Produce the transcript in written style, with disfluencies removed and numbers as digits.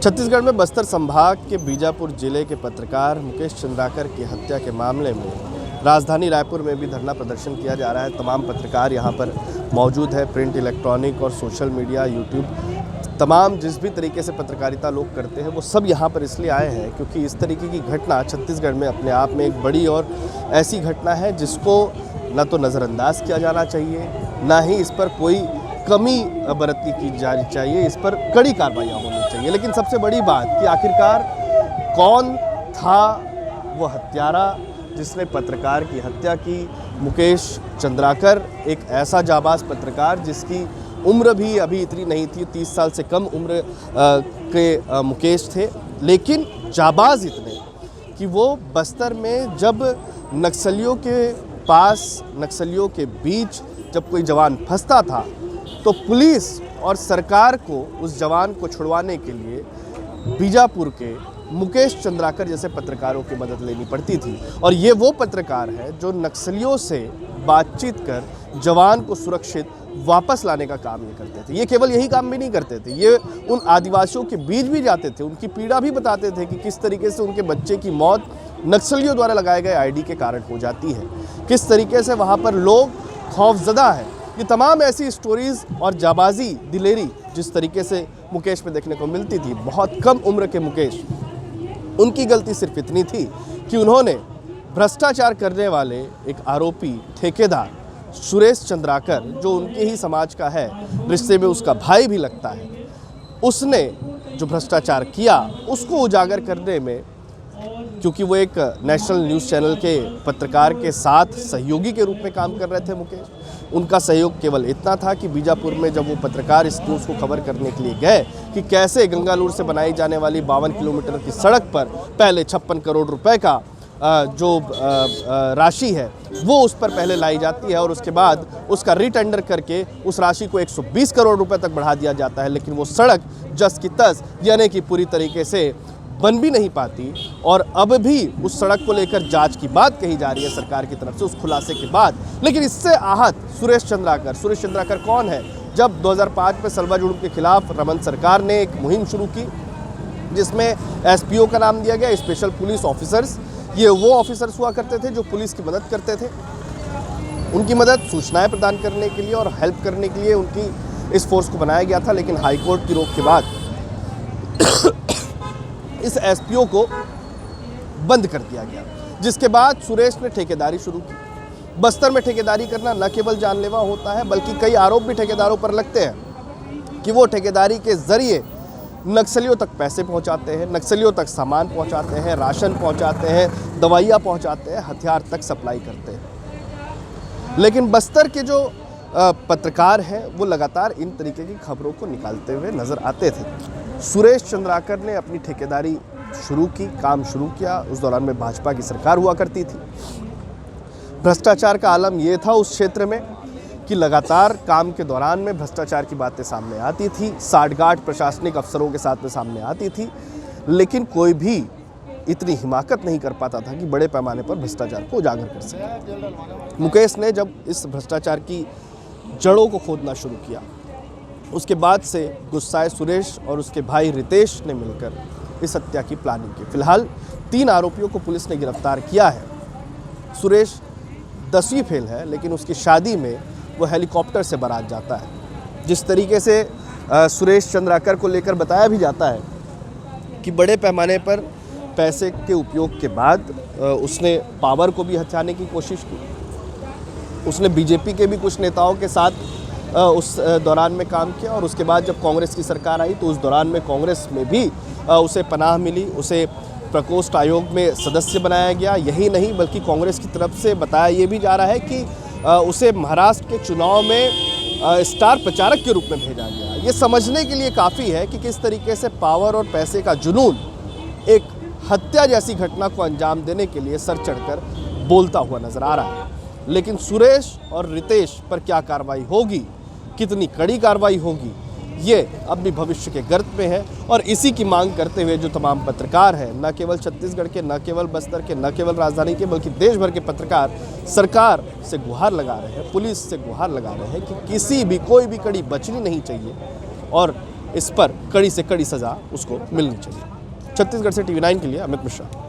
छत्तीसगढ़ में बस्तर संभाग के बीजापुर जिले के पत्रकार मुकेश चंद्राकर की हत्या के मामले में राजधानी रायपुर में भी धरना प्रदर्शन किया जा रहा है। तमाम पत्रकार यहां पर मौजूद है। प्रिंट, इलेक्ट्रॉनिक और सोशल मीडिया, यूट्यूब, तमाम जिस भी तरीके से पत्रकारिता लोग करते हैं वो सब यहां पर इसलिए आए हैं क्योंकि इस तरीके की घटना छत्तीसगढ़ में अपने आप में एक बड़ी और ऐसी घटना है जिसको न तो नज़रअंदाज किया जाना चाहिए, ना ही इस पर कोई कमी बरतनी की जानी चाहिए, इस पर कड़ी कार्रवाइयाँ होनी चाहिए। लेकिन सबसे बड़ी बात कि आखिरकार कौन था वो हत्यारा जिसने पत्रकार की हत्या की। मुकेश चंद्राकर एक ऐसा जाबाज पत्रकार जिसकी उम्र भी अभी इतनी नहीं थी, 30 साल से कम उम्र के मुकेश थे, लेकिन जाबाज इतने कि वो बस्तर में जब नक्सलियों के पास, नक्सलियों के बीच जब कोई जवान फंसता था तो पुलिस और सरकार को उस जवान को छुड़वाने के लिए बीजापुर के मुकेश चंद्राकर जैसे पत्रकारों की मदद लेनी पड़ती थी। और ये वो पत्रकार है जो नक्सलियों से बातचीत कर जवान को सुरक्षित वापस लाने का काम ये करते थे। ये केवल यही काम भी नहीं करते थे, ये उन आदिवासियों के बीच भी जाते थे, उनकी पीड़ा भी बताते थे कि किस तरीके से उनके बच्चे की मौत नक्सलियों द्वारा लगाए गए आईडी के कारण हो जाती है, किस तरीके से वहाँ पर लोग खौफजदा है। ये तमाम ऐसी स्टोरीज़ और जाबाजी, दिलेरी जिस तरीके से मुकेश में देखने को मिलती थी। बहुत कम उम्र के मुकेश, उनकी गलती सिर्फ इतनी थी कि उन्होंने भ्रष्टाचार करने वाले एक आरोपी ठेकेदार सुरेश चंद्राकर, जो उनके ही समाज का है, रिश्ते में उसका भाई भी लगता है, उसने जो भ्रष्टाचार किया उसको उजागर करने में, क्योंकि वो एक नेशनल न्यूज़ चैनल के पत्रकार के साथ सहयोगी के रूप में काम कर रहे थे मुकेश, उनका सहयोग केवल इतना था कि बीजापुर में जब वो पत्रकार इस न्यूज़ को खबर करने के लिए गए कि कैसे गंगालूर से बनाई जाने वाली 52 किलोमीटर की सड़क पर पहले 56 करोड़ रुपए का जो राशि है वो उस पर पहले लाई जाती है और उसके बाद उसका रीटेंडर करके उस राशि को 120 करोड़ रुपए तक बढ़ा दिया जाता है, लेकिन वो सड़क जस की तस यानी कि पूरी तरीके से बन भी नहीं पाती। और अब भी उस सड़क को लेकर जांच की बात कही जा रही है सरकार की तरफ से उस खुलासे के बाद। लेकिन इससे आहत सुरेश चंद्राकर कौन है? जब 2005 में सलवा जुड़ूम के खिलाफ रमन सरकार ने एक मुहिम शुरू की जिसमें एसपीओ का नाम दिया गया, स्पेशल पुलिस ऑफिसर्स। ये वो ऑफिसर्स हुआ करते थे जो पुलिस की मदद करते थे, उनकी मदद सूचनाएं प्रदान करने के लिए और हेल्प करने के लिए उनकी इस फोर्स को बनाया गया था। लेकिन हाईकोर्ट की रोक के बाद इस एसपीओ को बंद कर दिया गया, जिसके बाद सुरेश ने ठेकेदारी शुरू की। बस्तर में ठेकेदारी करना न केवल जानलेवा होता है बल्कि कई आरोप भी ठेकेदारों पर लगते हैं कि वो ठेकेदारी के जरिए नक्सलियों तक पैसे पहुंचाते हैं, नक्सलियों तक सामान पहुंचाते हैं, राशन पहुंचाते हैं, दवाइयाँ पहुंचाते हैं, हथियार तक सप्लाई करते हैं। लेकिन बस्तर के जो पत्रकार हैं वो लगातार इन तरीके की खबरों को निकालते हुए नजर आते थे। सुरेश चंद्राकर ने अपनी ठेकेदारी शुरू की, काम शुरू किया। उस दौरान में भाजपा की सरकार हुआ करती थी। भ्रष्टाचार का आलम ये था उस क्षेत्र में कि लगातार काम के दौरान में भ्रष्टाचार की बातें सामने आती थी, साठगांठ प्रशासनिक अफसरों के साथ में सामने आती थी, लेकिन कोई भी इतनी हिमाकत नहीं कर पाता था कि बड़े पैमाने पर भ्रष्टाचार को उजागर कर सके। मुकेश ने जब इस भ्रष्टाचार की जड़ों को खोदना शुरू किया, उसके बाद से गुस्साए सुरेश और उसके भाई रितेश ने मिलकर इस हत्या की प्लानिंग की। फिलहाल 3 आरोपियों को पुलिस ने गिरफ्तार किया है। सुरेश 10वीं फेल है, लेकिन उसकी शादी में वो हेलीकॉप्टर से बारात जाता है। जिस तरीके से सुरेश चंद्राकर को लेकर बताया भी जाता है कि बड़े पैमाने पर पैसे के उपयोग के बाद उसने पावर को भी हथियाने की कोशिश की। उसने बीजेपी के भी कुछ नेताओं के साथ उस दौरान में काम किया और उसके बाद जब कांग्रेस की सरकार आई तो उस दौरान में कांग्रेस में भी उसे पनाह मिली, उसे प्रकोष्ठ आयोग में सदस्य बनाया गया। यही नहीं बल्कि कांग्रेस की तरफ से बताया ये भी जा रहा है कि उसे महाराष्ट्र के चुनाव में स्टार प्रचारक के रूप में भेजा गया। ये समझने के लिए काफ़ी है कि किस तरीके से पावर और पैसे का जुनून एक हत्या जैसी घटना को अंजाम देने के लिए सर चढ़कर बोलता हुआ नजर आ रहा है। लेकिन सुरेश और रितेश पर क्या कार्रवाई होगी, कितनी कड़ी कार्रवाई होगी, ये अब भी भविष्य के गर्त में है। और इसी की मांग करते हुए जो तमाम पत्रकार हैं, न केवल छत्तीसगढ़ के, न केवल बस्तर के, न केवल राजधानी के, बल्कि देश भर के पत्रकार सरकार से गुहार लगा रहे हैं, पुलिस से गुहार लगा रहे हैं कि किसी भी कोई भी कड़ी बचनी नहीं चाहिए और इस पर कड़ी से कड़ी सज़ा उसको मिलनी चाहिए। छत्तीसगढ़ से TV9 के लिए अमित मिश्रा।